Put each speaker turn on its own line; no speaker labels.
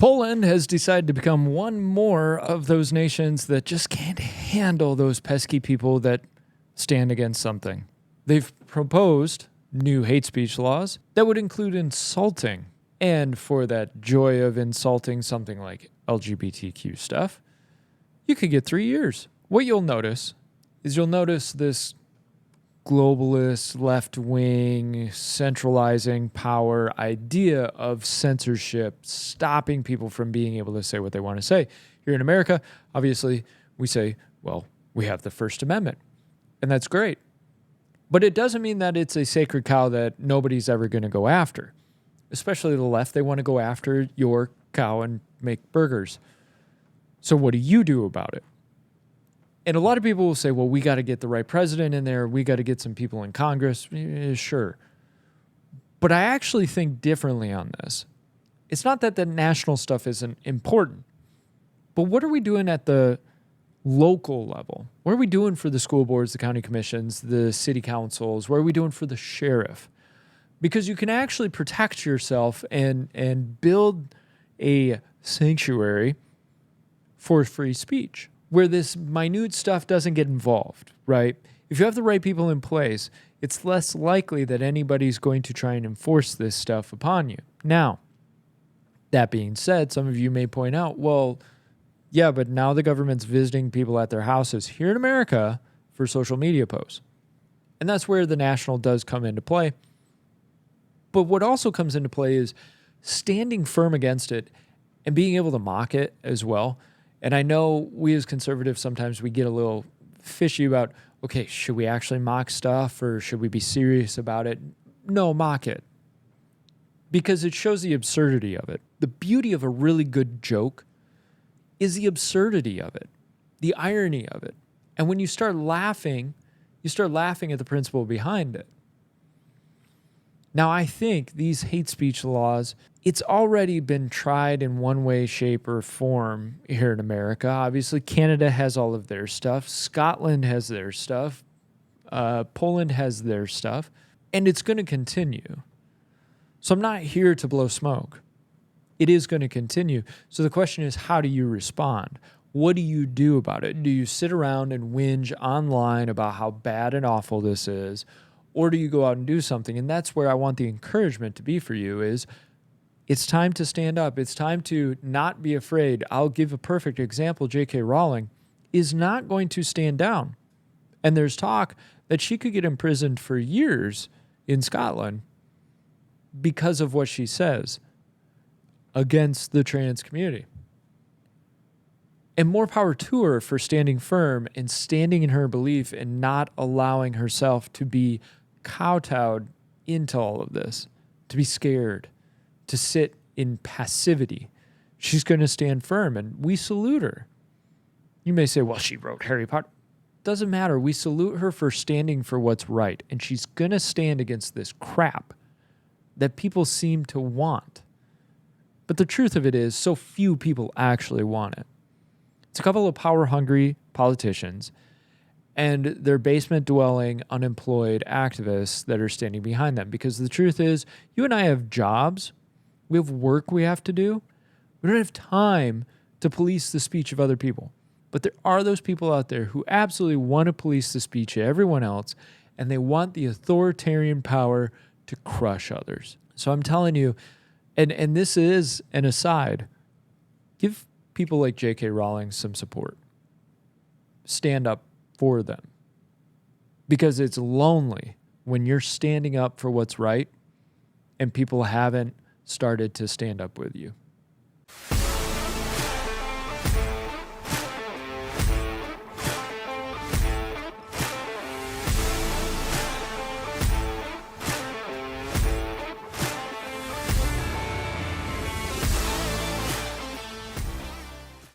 Poland has decided to become one more of those nations that just can't handle those pesky people that stand against something. They've proposed new hate speech laws that would include insulting. And for that joy of insulting something like LGBTQ stuff, you could get 3 years. What you'll notice is this globalist, left-wing, centralizing power idea of censorship, stopping people from being able to say what they want to say. Here in America, obviously, we say, well, we have the First Amendment, and that's great. But it doesn't mean that it's a sacred cow that nobody's ever going to go after. Especially the left, they want to go after your cow and make burgers. So what do you do about it? And a lot of people will say, well, we got to get the right president in there. We got to get some people in Congress. Sure. But I actually think differently on this. It's not that the national stuff isn't important, but what are we doing at the local level? What are we doing for the school boards, the county commissions, the city councils? What are we doing for the sheriff? Because you can actually protect yourself and build a sanctuary for free speech, where this minute stuff doesn't get involved, right? If you have the right people in place, it's less likely that anybody's going to try and enforce this stuff upon you. Now, that being said, some of you may point out, well, yeah, but now the government's visiting people at their houses here in America for social media posts. And that's where the national does come into play. But what also comes into play is standing firm against it and being able to mock it as well. And I know we as conservatives, sometimes we get a little fishy about, okay, should we actually mock stuff or should we be serious about it? No, mock it. Because it shows the absurdity of it. The beauty of a really good joke is the absurdity of it, the irony of it. And when you start laughing at the principle behind it. Now, I think these hate speech laws, it's already been tried in one way, shape, or form here in America. Obviously, Canada has all of their stuff. Scotland has their stuff. Poland has their stuff. And it's going to continue. So I'm not here to blow smoke. It is going to continue. So the question is, how do you respond? What do you do about it? Do you sit around and whinge online about how bad and awful this is? Or do you go out and do something? And that's where I want the encouragement to be for you is it's time to stand up. It's time to not be afraid. I'll give a perfect example. J.K. Rowling is not going to stand down. And there's talk that she could get imprisoned for years in Scotland because of what she says against the trans community. And more power to her for standing firm and standing in her belief and not allowing herself to be kowtowed into all of this, to be scared, to sit in passivity. She's going to stand firm, and we salute her. You may say, well, she wrote Harry Potter. Doesn't matter. We salute her for standing for what's right, and she's going to stand against this crap that people seem to want. But the truth of it is, so few people actually want it. It's a couple of power-hungry politicians and their basement-dwelling, unemployed activists that are standing behind them. Because the truth is, you and I have jobs. We have work we have to do. We don't have time to police the speech of other people. But there are those people out there who absolutely want to police the speech of everyone else, and they want the authoritarian power to crush others. So I'm telling you, and this is an aside, give people like J.K. Rowling some support. Stand up for them. Because it's lonely when you're standing up for what's right and people haven't started to stand up with you.